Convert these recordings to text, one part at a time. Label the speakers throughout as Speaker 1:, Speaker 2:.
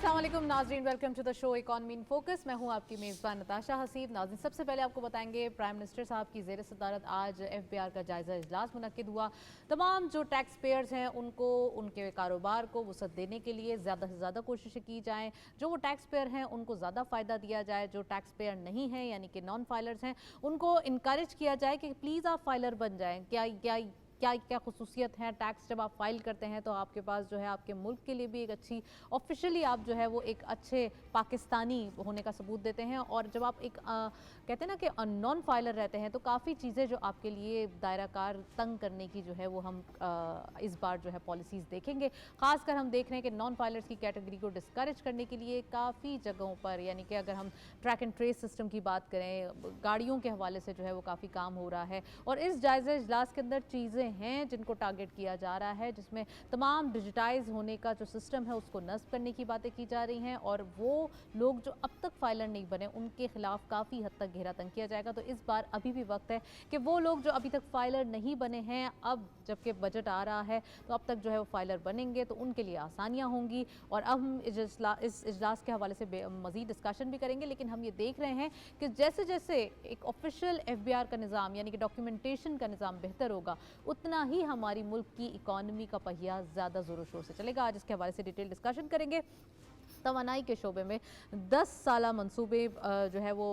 Speaker 1: अस्सलाम वालेकुम नाज़रीन, welcome to the show economy in focus. मैं हूं आपकी मेज़बान नताशा हसीब। नाज़रीन, सबसे पहले आपको बताएंगे प्राइम मिनिस्टर साहब की ज़ेर सदारत आज FBR का जायज़ा इजलास मुनक्किद हुआ। तमाम जो टैक्स पेयर्स हैं उनको उनके कारोबार को वसअत देने के लिए ज़्यादा से ज़्यादा कोशिशें की जाएँ। जो वो टैक्स पेयर हैं उनको ज़्यादा फ़ायदा दिया जाए, जो टैक्स पेयर नहीं हैं यानी कि नॉन फाइलर्स हैं उनको इनकरेज किया जाए कि प्लीज़ आप फाइलर बन जाएँ। क्या खसूसियत है टैक्स जब आप फाइल करते हैं तो आपके पास जो है आपके मुल्क के लिए भी एक अच्छी ऑफिशियली आप जो है वो एक अच्छे पाकिस्तानी होने का सबूत देते हैं। और जब आप एक कहते हैं ना कि नॉन फाइलर रहते हैं तो काफ़ी चीज़ें जो आपके लिए दायरा कार तंग करने की जो है वो हम इस बार जो है पॉलिसीज़ देखेंगे। ख़ासकर हम देख रहे हैं कि नॉन फाइलर्स की कैटेगरी को डिस्करेज करने के लिए काफ़ी जगहों पर, यानी कि अगर हम ट्रैक एंड ट्रेस सिस्टम की बात करें, गाड़ियों के हवाले से जो है वो काफ़ी काम हो रहा है। और इस जायज़ा इजलास के अंदर चीज़ें हैं जिनको टारगेट किया जा रहा है, जिसमें तमाम डिजिटाइज होने का जो सिस्टम है उसको नस्ब करने की बातें की जा रही हैं और वो लोग जो अब तक फाइलर नहीं बने उनके खिलाफ काफ़ी हद तक घेरा तंग किया जाएगा। तो इस बार अभी भी वक्त है कि वो लोग जो अभी तक फाइलर नहीं बने हैं, अब जबकि बजट आ रहा है तो अब तक जो है वो फाइलर बनेंगे तो उनके लिए आसानियाँ होंगी। और अब हम इस इजलास के हवाले से मज़ीद डिस्कशन भी करेंगे। लेकिन हम ये देख रहे हैं कि जैसे जैसे एक ऑफिशियल FBR का निज़ाम यानी कि डॉक्यूमेंटेशन का निज़ाम बेहतर होगा उतना ही हमारी मुल्क की इकॉनमी का पहिया ज़्यादा ज़ोरों शोर से चलेगा। आज इसके हवाले से डिटेल डिस्कशन करेंगे। तवानाई के शोबे में 10 साला मंसूबे जो है वो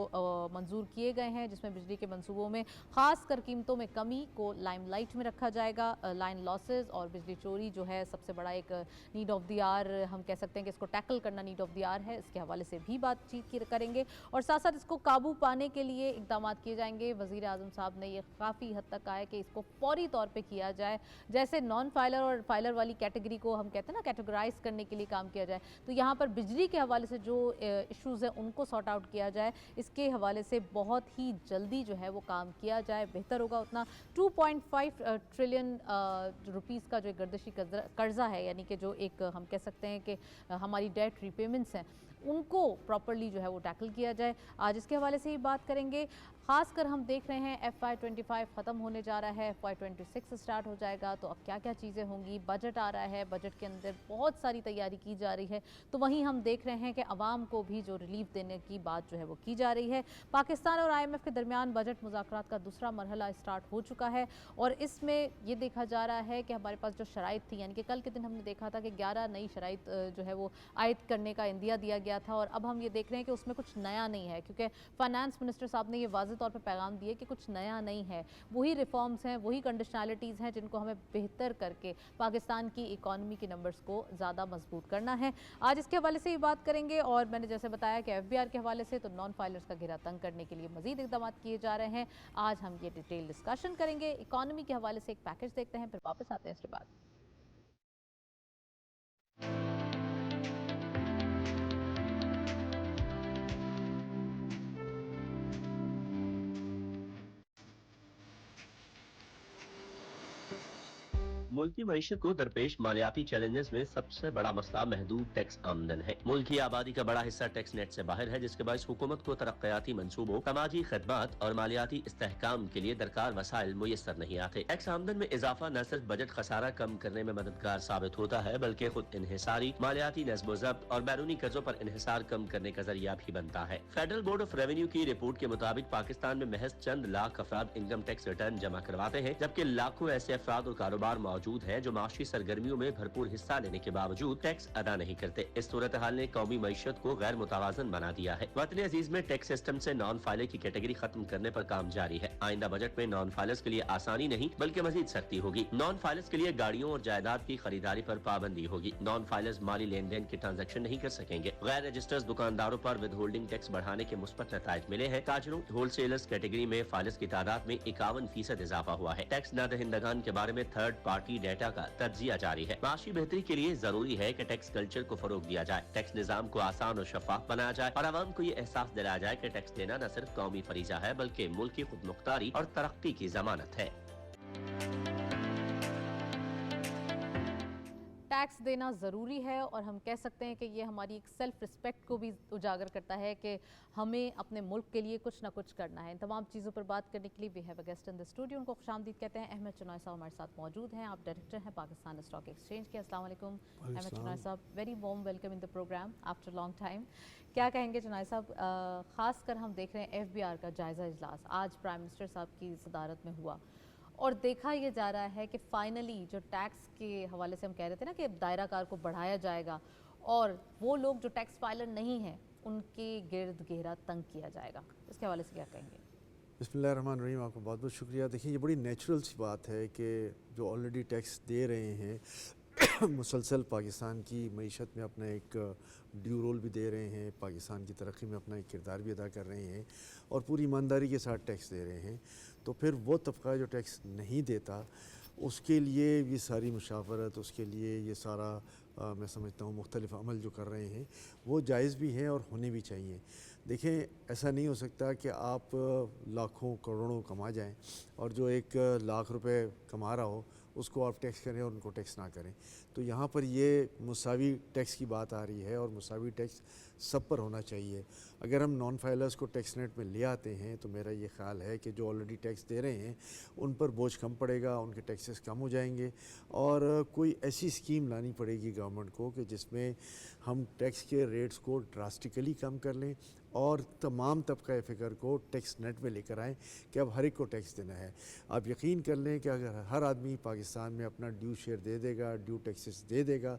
Speaker 1: मंजूर किए गए हैं, जिसमें बिजली के मंसूबों में ख़ास कर कीमतों में कमी को लाइमलाइट में रखा जाएगा। लाइन लॉसेस और बिजली चोरी जो है सबसे बड़ा एक नीड ऑफ द आवर, हम कह सकते हैं कि इसको टैकल करना नीड ऑफ द आवर है। इसके हवाले से भी बातचीत करेंगे और साथ साथ इसको काबू पाने के लिए इकदाम किए जाएंगे। वज़ीर आज़म साहब ने ये काफ़ी हद तक कहा है कि इसको फौरी तौर पर किया जाए। जैसे नॉन फाइलर और फाइलर वाली कैटेगरी को हम कहते हैं ना कैटेगराइज करने के लिए काम किया जाए, तो यहाँ पर बिजली के हवाले से जो इश्यूज़ हैं उनको सॉर्ट आउट किया जाए। इसके हवाले से बहुत ही जल्दी जो है वो काम किया जाए, बेहतर होगा उतना। 2.5 ट्रिलियन रुपीस का जो गर्दिशी कर्जा है, यानी कि जो एक हम कह सकते हैं कि हमारी डेट रीपेमेंट्स हैं उनको प्रॉपर्ली जो है वो टैकल किया जाए। आज इसके हवाले से ही बात करेंगे। ख़ासकर हम देख रहे हैं FY25 ख़त्म होने जा रहा है, FY26 स्टार्ट हो जाएगा, तो अब क्या क्या चीज़ें होंगी। बजट आ रहा है, बजट के अंदर बहुत सारी तैयारी की जा रही है, तो वहीं हम देख रहे हैं कि अवाम को भी जो रिलीफ देने की बात जो है वो की जा रही है। पाकिस्तान और IMF के दरमियान बजट मुज़ाकरात का दूसरा मरहला स्टार्ट हो चुका है और इसमें ये देखा जा रहा है कि हमारे पास जो शराइत थी, यानी कि कल के दिन हमने देखा था कि 11 नई शराइत जो है वो आयद करने का इंदिया दिया गया था और अब हम ये देख रहे हैं कि उसमें कुछ नया नहीं है, क्योंकि फाइनेंस मिनिस्टर साहब ने ये वाज़ेह तौर पर पैगाम दिए कि कुछ नया नहीं है, वही रिफॉर्म्स हैं, वही कंडीशनैलिटीज़ हैं जिनको हमें बेहतर करके पाकिस्तान की इकॉनमी के नंबर्स को ज़्यादा मजबूत करना है। आज इसके हवाले से ही बात करेंगे और मैंने जैसे बताया कि FBR के हवाले से तो नॉन फाइलर्स का घेरा तंग करने के लिए मजीद इकदाम किए जा रहे हैं। आज हम ये डिटेल डिस्कशन करेंगे। इकॉनमी के हवाले से एक पैकेज देखते हैं, फिर वापस आते हैं इसके बाद।
Speaker 2: मुल्क की मईशत को दरपेश मालियाती चैलेंजेस में सबसे बड़ा मसला महदूद टैक्स आमदन है। मुल्क की आबादी का बड़ा हिस्सा टैक्स नेट से बाहर है, जिसके बायस हुकूमत को तरक्याती मंसूबों, समाजी खदमात और मालियाती इस्तेहकाम के लिए दरकार वसाइल मुयसर नहीं आते। टैक्स आमदन में इजाफा न सिर्फ बजट खसारा कम करने में मददगार साबित होता है, बल्कि खुद इन्हिसारी मालियाती नस्ब ज़ब्त और बैरूनी कर्जों पर इन्हिसार कम करने का जरिया भी बनता है। फेडरल बोर्ड ऑफ रेवेन्यू की रिपोर्ट के मुताबिक पाकिस्तान में महज चंद लाख अफराद इनकम टैक्स रिटर्न जमा करवाते हैं, जबकि लाखों ऐसे अफराद और कारोबार मौजूद है जो माशी सरगर्मियों में भरपूर हिस्सा लेने के बावजूद टैक्स अदा नहीं करते। इस सूरत हाल ने कौमी मईशत को गैर मुतवाजन बना दिया है। वतन अजीज में टैक्स सिस्टम से नॉन फाइलर की कैटेगरी खत्म करने पर काम जारी है। आइंदा बजट में नॉन फाइलर्स के लिए आसानी नहीं बल्कि मजीद सख्ती होगी। नॉन फाइलर्स के लिए गाड़ियों और जायदाद की खरीदारी पर पाबंदी होगी। नॉन फाइलर्स माली लेन देन के ट्रांजेक्शन नहीं कर सकेंगे। गैर रजिस्टर्ड दुकानदारों पर विद होल्डिंग टैक्स बढ़ाने के मुस्बत नताइज मिले हैं। ताजरों होलसेलर्स कैटेगरी में फाइलर्स की तादाद में 51% इजाफा हुआ है। टैक्स न दहिंदगान के बारे में थर्ड पार्टी डाटा का तज्जिया जारी है। माशी बेहतरी के लिए जरूरी है कि टैक्स कल्चर को फरोग दिया जाए, टैक्स निजाम को आसान और शफाफ बनाया जाए और आवाम को ये एहसास दिलाया जाए कि टैक्स देना न सिर्फ कौमी फरीजा है बल्कि मुल्क की खुद मुख्तारी और तरक्की की जमानत है।
Speaker 1: टैक्स देना ज़रूरी है और हम कह सकते हैं कि ये हमारी एक सेल्फ रिस्पेक्ट को भी उजागर करता है कि हमें अपने मुल्क के लिए कुछ ना कुछ करना है। इन तमाम चीज़ों पर बात करने के लिए we have a guest in the studio, उनको खुशामदीद कहते हैं। अहमद चुनाई साहब हमारे साथ मौजूद हैं, आप डायरेक्टर हैं पाकिस्तान स्टॉक एक्सचेंज के। अस्सलाम वालेकुम Ahmad Chunai sahab, very warm welcome in the program after long time. क्या कहेंगे चुनाई साहब, ख़ासकर हम देख रहे हैं FBR का जायज़ा इजलास आज प्राइम मिनिस्टर साहब की सदारत में हुआ और देखा ये जा रहा है कि फाइनली जो टैक्स के हवाले से हम कह रहे थे ना कि दायरा कार को बढ़ाया जाएगा और वो लोग जो टैक्स फाइलर नहीं हैं उनके गिर्द घेरा तंग किया जाएगा, इसके हवाले से क्या कहेंगे?
Speaker 3: बिस्मिल्लाहिर्रहमानिर्रहीम, आपका बहुत बहुत शुक्रिया। देखिए, ये बड़ी नेचुरल सी बात है कि जो ऑलरेडी टैक्स दे रहे हैं मुसलसल पाकिस्तान की मईशत में अपना एक ड्यू रोल भी दे रहे हैं, पाकिस्तान की तरक्की में अपना एक किरदार भी अदा कर रहे हैं और पूरी ईमानदारी के साथ टैक्स दे रहे हैं, तो फिर वो तबका जो टैक्स नहीं देता उसके लिए ये सारी मुशावरत, उसके लिए ये सारा मैं समझता हूँ मुख्तलिफ अमल जो कर रहे हैं वो जायज़ भी हैं और होने भी चाहिए। देखें, ऐसा नहीं हो सकता कि आप लाखों करोड़ों कमा जाएं और जो 1 लाख रुपए कमा रहा हो उसको आप टैक्स करें और उनको टैक्स ना करें। तो यहाँ पर ये मुसावी टैक्स की बात आ रही है और मुसावी टैक्स सब पर होना चाहिए। अगर हम नॉन फाइलर्स को टैक्स नेट में ले आते हैं तो मेरा ये ख्याल है कि जो ऑलरेडी टैक्स दे रहे हैं उन पर बोझ कम पड़ेगा, उनके टैक्सेस कम हो जाएंगे और कोई ऐसी स्कीम लानी पड़ेगी गवर्नमेंट को कि जिसमें हम टैक्स के रेट्स को ड्रास्टिकली कम कर लें और तमाम तबका फ़िक्र को टैक्स नेट में लेकर आएँ कि अब हर एक को टैक्स देना है। आप यकीन कर लें कि अगर हर आदमी पाकिस्तान में अपना ड्यू शेयर दे देगा, ड्यू टैक्सेस दे देगा,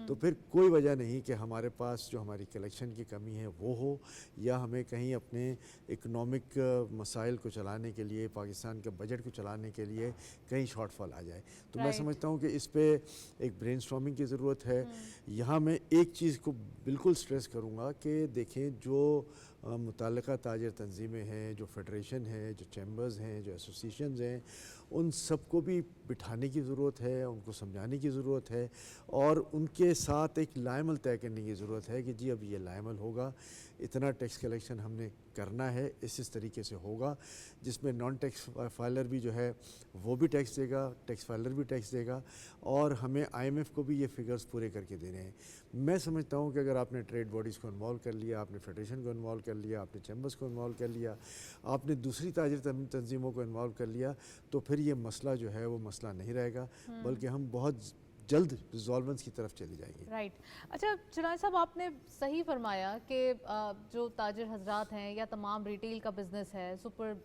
Speaker 3: तो फिर कोई वजह नहीं कि हमारे पास जो हमारी कलेक्शन की कमी है वो हो या हमें कहीं अपने इकनॉमिक मसाइल को चलाने के लिए, पाकिस्तान के बजट को चलाने के लिए कहीं शॉर्टफॉल आ जाए। तो मैं समझता हूँ कि इस पर एक ब्रेनस्टॉर्मिंग की ज़रूरत है। यहाँ मैं एक चीज़ को बिल्कुल स्ट्रेस करूँगा कि देखें, जो मुतल्लिका ताजर तंजीमें हैं, जो फेडरेशन है, जो चैम्बर्स हैं, जो एसोसिएशंस हैं, उन सबको भी बिठाने की ज़रूरत है, उनको समझाने की ज़रूरत है और उनके साथ एक लायमल तय करने की ज़रूरत है कि जी अब ये लायमल होगा, इतना टैक्स कलेक्शन हमने करना है, इस तरीके से होगा जिसमें नॉन टैक्स फाइलर भी जो है वो भी टैक्स देगा, टैक्स फाइलर भी टैक्स देगा और हमें IMF को भी ये फिगर्स पूरे करके देने हैं। मैं समझता हूँ कि अगर आपने ट्रेड बॉडीज़ को इन्वॉल्व कर लिया, आपने फेडरेशन को इन्वॉल्व कर लिया, आपने चैम्बर्स को इन्वॉल्व कर लिया, आपने दूसरी ताजिर तंजीमों को इन्वॉल्व कर लिया, तो फिर ये मसला जो है वो मसला नहीं रहेगा, बल्कि हम बहुत जल्द रिजॉल्वेंस की तरफ चले जाएंगे।
Speaker 1: राइट। अच्छा चुनाई साहब, आपने सही फरमाया कि जो ताजिर हजरात हैं या तमाम रिटेल का बिज़नेस है, सुपर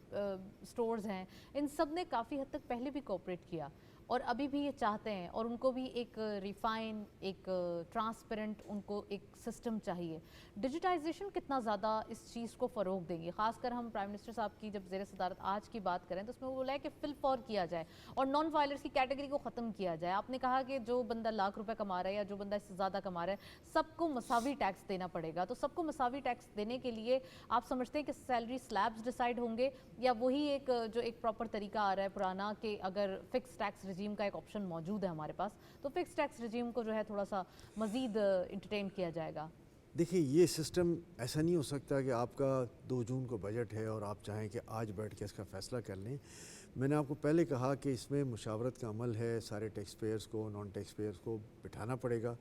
Speaker 1: स्टोर्स हैं, इन सब ने काफ़ी हद तक पहले भी कोऑपरेट किया और अभी भी ये चाहते हैं और उनको भी एक रिफाइन, एक ट्रांसपेरेंट उनको एक सिस्टम चाहिए। डिजिटाइजेशन कितना ज़्यादा इस चीज़ को फ़रोग देंगी? ख़ासकर हम प्राइम मिनिस्टर साहब की जब ज़ेर सदारत आज की बात करें तो उसमें वो बोला है कि फिल फॉर किया जाए और नॉन फाइलर्स की कैटेगरी को ख़त्म किया जाए। आपने कहा कि जो बंदा लाख रुपये कमा रहा है या जो बंदा इससे ज़्यादा कमा रहा है सबको मसावी टैक्स देना पड़ेगा। तो सबको मसावी टैक्स देने के लिए आप समझते हैं कि सैलरी स्लैब्स डिसाइड होंगे या वही एक जो एक प्रॉपर तरीका आ रहा है पुराना कि अगर फिक्स टैक्स रजीम का एक ऑप्शन मौजूद है हमारे पास तो फिक्स टैक्स रजीम को जो है थोड़ा सा मजीद इंटरटेन किया जाएगा?
Speaker 3: देखिए, ये सिस्टम ऐसा नहीं हो सकता कि आपका 2 जून को बजट है और आप चाहें कि आज बैठ के इसका फ़ैसला कर लें। मैंने आपको पहले कहा कि इसमें मुशावरत का अमल है, सारे टैक्स पेयर्स को, नॉन टैक्स पेयर्स को बिठाना पड़ेगा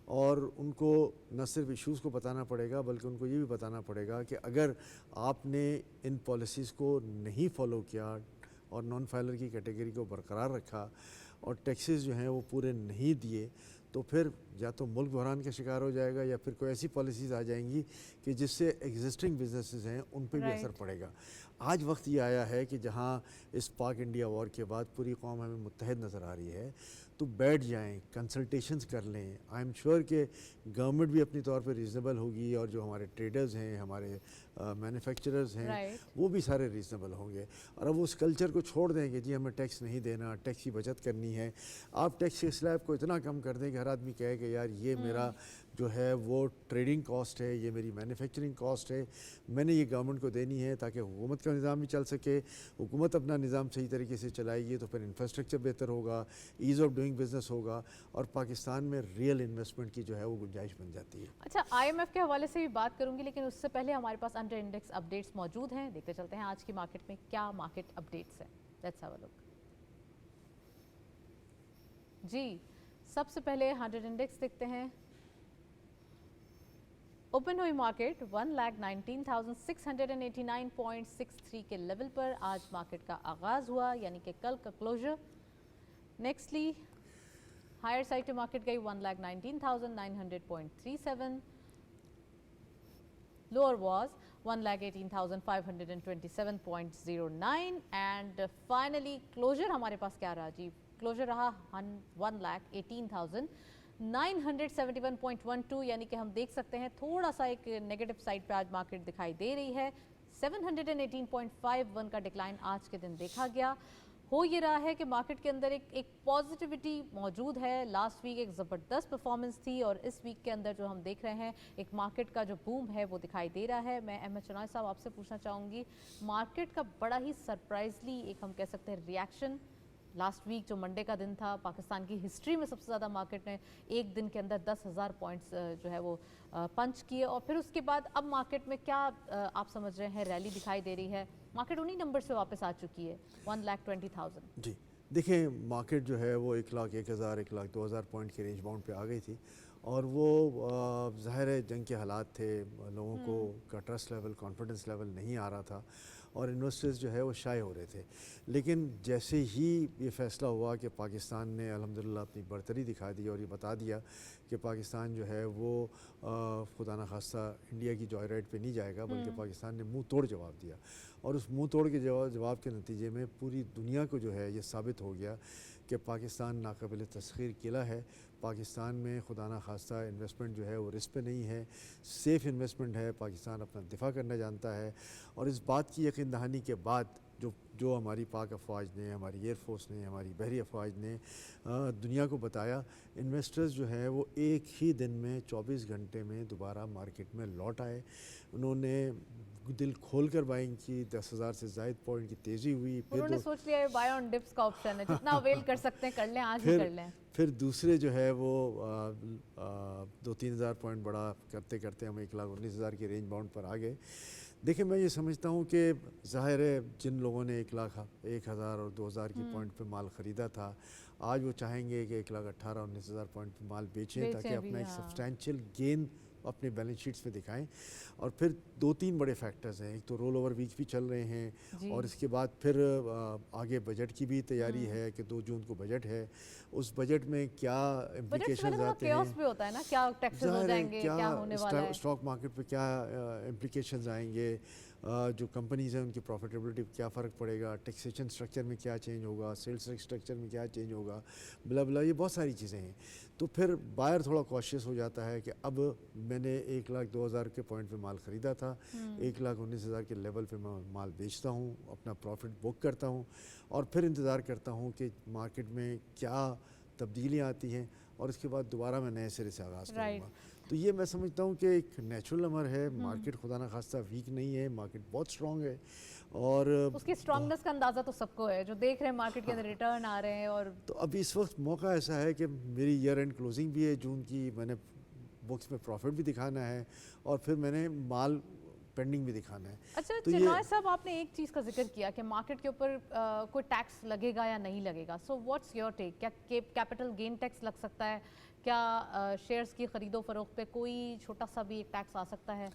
Speaker 3: और उनको न सिर्फ इश्यूज़ को बताना पड़ेगा बल्कि उनको ये भी बताना पड़ेगा कि अगर आपने इन पॉलिसीज़ को नहीं फॉलो किया और नॉन फाइलर की कैटेगरी को बरकरार रखा और टैक्सेस जो हैं वो पूरे नहीं दिए तो फिर या तो मुल्क बहरान का शिकार हो जाएगा या फिर कोई ऐसी पॉलिसीज़ आ जाएंगी कि जिससे एग्जिस्टिंग बिजनेसेस हैं उन पे भी असर पड़ेगा। आज वक्त ये आया है कि जहाँ इस पाक इंडिया वॉर के बाद पूरी कौम हमें मुत्तहद नज़र आ रही है, तो बैठ जाएं, कंसल्टेशंस कर लें। आई एम श्योर कि गवर्नमेंट भी अपनी तौर पे रीज़नेबल होगी और जो हमारे ट्रेडर्स हैं, हमारे मैन्युफैक्चरर्स हैं, वो भी सारे रीज़नेबल होंगे और अब उस कल्चर को छोड़ दें कि जी हमें टैक्स नहीं देना, टैक्स की बचत करनी है। आप टैक्स के स्लैब को इतना कम कर दें कि हर आदमी कहे कि यार ये मेरा जो है वो ट्रेडिंग कॉस्ट है, ये मेरी मैन्युफैक्चरिंग कॉस्ट है, मैंने ये गवर्नमेंट को देनी है ताकि हुकूमत का निज़ाम भी चल सके। हुकूमत अपना निज़ाम सही तरीके से चलाएगी तो फिर इंफ्रास्ट्रक्चर बेहतर होगा, ईज़ ऑफ डूइंग बिज़नेस होगा और पाकिस्तान में रियल इन्वेस्टमेंट की जो है वो गुंजाइश बन जाती है।
Speaker 1: अच्छा, IMF के हवाले से भी बात करूंगी लेकिन उससे पहले हमारे पास अंडर इंडेक्स अपडेट्स मौजूद हैं। देखते चलते हैं आज की मार्केट में क्या मार्केट अपडेट्स हैं। Let's have a look. जी, सबसे पहले 100 इंडेक्स देखते हैं। ओपन हुई मार्केट 1,19,689.63 के लेवल पर आज मार्केट का आगाज हुआ, यानी कि कल का क्लोजर। नेक्स्टली हायर साइड पे मार्केट गई 1,19,900.37, lower was 1,18,527.09 and finally closure हमारे पास क्या रहा जी? क्लोजर रहा 1,18,971.12, यानी कि हम देख सकते हैं थोड़ा सा एक नेगेटिव साइड पे आज मार्केट दिखाई दे रही है। 718.51 का डिक्लाइन आज के दिन देखा गया। हो ये रहा है कि मार्केट के अंदर एक पॉजिटिविटी मौजूद है। लास्ट वीक एक ज़बरदस्त परफॉर्मेंस थी और इस वीक के अंदर जो हम देख रहे हैं एक मार्केट का जो बूम है वो दिखाई दे रहा है। मैं अहमद शनाज साहब आपसे पूछना चाहूँगी, मार्केट का बड़ा ही सरप्राइजली एक हम कह सकते हैं रिएक्शन लास्ट वीक जो मंडे का दिन था, पाकिस्तान की हिस्ट्री में सबसे ज़्यादा मार्केट ने एक दिन के अंदर 10,000 पॉइंट्स जो है वो पंच किए और फिर उसके बाद अब मार्केट में क्या आप समझ रहे हैं रैली दिखाई दे रही है? मार्केट उन्हीं नंबर से वापस आ चुकी है 1,20,000।
Speaker 3: जी देखिए, मार्केट जो है वो 1,01,000 1,02,000 पॉइंट के रेंज बाउंड पे आ गई थी और वो ज़ाहिर है जंग के हालात थे, लोगों को का ट्रस्ट लेवल, कॉन्फिडेंस लेवल नहीं आ रहा था और इन्वेस्टर्स जो है वो शाय हो रहे थे। लेकिन जैसे ही ये फ़ैसला हुआ कि पाकिस्तान ने अल्हम्दुलिल्लाह अपनी बरतरी दिखा दी और ये बता दिया कि पाकिस्तान जो है वो खुदा न खास्ता इंडिया की जॉय राइड पे नहीं जाएगा, बल्कि पाकिस्तान ने मुंह तोड़ जवाब दिया और उस मुंह तोड़ के जवाब के नतीजे में पूरी दुनिया को जो है ये साबित हो गया कि पाकिस्तान नाकाबिल तस्खीर किला है। पाकिस्तान में खुदा न खास्ता इन्वेस्टमेंट जो है वो रिस्क पे नहीं है, सेफ़ इन्वेस्टमेंट है। पाकिस्तान अपना दिफा करना जानता है और इस बात की यकीन दहानी के बाद जो हमारी पाक अफवाज ने, हमारी एयर फोर्स ने, हमारी बहरी अफवाज ने दुनिया को बताया, इन्वेस्टर्स जो हैं वो एक ही दिन में 24 घंटे में दोबारा मार्केट में लौट आए। उन्होंने दिल खोल कर बाइंग की, 10,000 से ज़ायद पॉइंट की तेज़ी हुई।
Speaker 1: उन्होंने सोच लिया बाय ऑन डिप्स का ऑप्शन है, जितना अवेल कर सकते हैं कर लें, आज ही कर लें।
Speaker 3: फिर दूसरे जो है वो 2-3 हज़ार पॉइंट बड़ा करते करते हम 1,19,000 के रेंज बाउंड पर आ गए। देखिए, मैं ये समझता हूँ कि ज़ाहिर है जिन लोगों ने 1,01,000 और 2,000 की पॉइंट पे माल ख़रीदा था, आज वो चाहेंगे कि 1,18,19,000 पॉइंट पे माल बेचें ताकि अपना एक सब्सटैंशियल गेन अपने बैलेंस शीट्स में दिखाएं। और फिर 2-3 बड़े फैक्टर्स हैं। एक तो रोल ओवर वीक भी चल रहे हैं और इसके बाद फिर आगे बजट की भी तैयारी है कि 2 जून को बजट है। उस बजट में क्या इम्प्लिकेशंस आते हैं,
Speaker 1: भी होता है ना, क्या टैक्सेस हो जाएंगे, क्या होने वाला है,
Speaker 3: स्टॉक मार्केट पे क्या इम्प्लिकेशंस आएंगे, जो कंपनीज़ हैं उनकी प्रॉफिटेबिलिटी क्या फ़र्क पड़ेगा, टैक्सेशन स्ट्रक्चर में क्या चेंज होगा, सेल्स स्ट्रक्चर में क्या चेंज होगा, बला बला, ये बहुत सारी चीज़ें हैं। तो फिर बायर थोड़ा कॉशियस हो जाता है कि अब मैंने 1,02,000 के पॉइंट पे माल ख़रीदा था, 1,19,000 के लेवल पे मैं माल बेचता हूँ, अपना प्रॉफिट बुक करता हूँ और फिर इंतज़ार करता हूँ कि मार्केट में क्या तब्दीलियाँ आती हैं और इसके बाद दोबारा मैं नए सिरे से आगाज़ करूँगा। तो ये मैं समझता हूँ कि एक नेचुरल अमर है। मार्केट खुदा न खास्ता वीक नहीं है, मार्केट बहुत स्ट्रॉन्ग है और उसकी
Speaker 1: स्ट्रॉन्गनेस का अंदाज़ा तो सबको है जो देख रहे हैं मार्केट के अंदर रिटर्न आ रहे हैं। और
Speaker 3: तो अभी इस वक्त मौका ऐसा है कि मेरी ईयर एंड क्लोजिंग भी है जून की, मैंने बुक्स में प्रॉफिट भी दिखाना है और फिर मैंने माल पेंडिंग भी दिखाना है।
Speaker 1: अच्छा चिन्मय साहब, आपने एक चीज़ का जिक्र किया कि मार्केट के ऊपर कोई टैक्स लगेगा या नहीं लगेगा। So what's your take? क्या कैपिटल गेन टैक्स लग सकता है? क्या शेयर्स की खरीदो फरोख्त पे कोई छोटा सा भी एक टैक्स आ सकता है?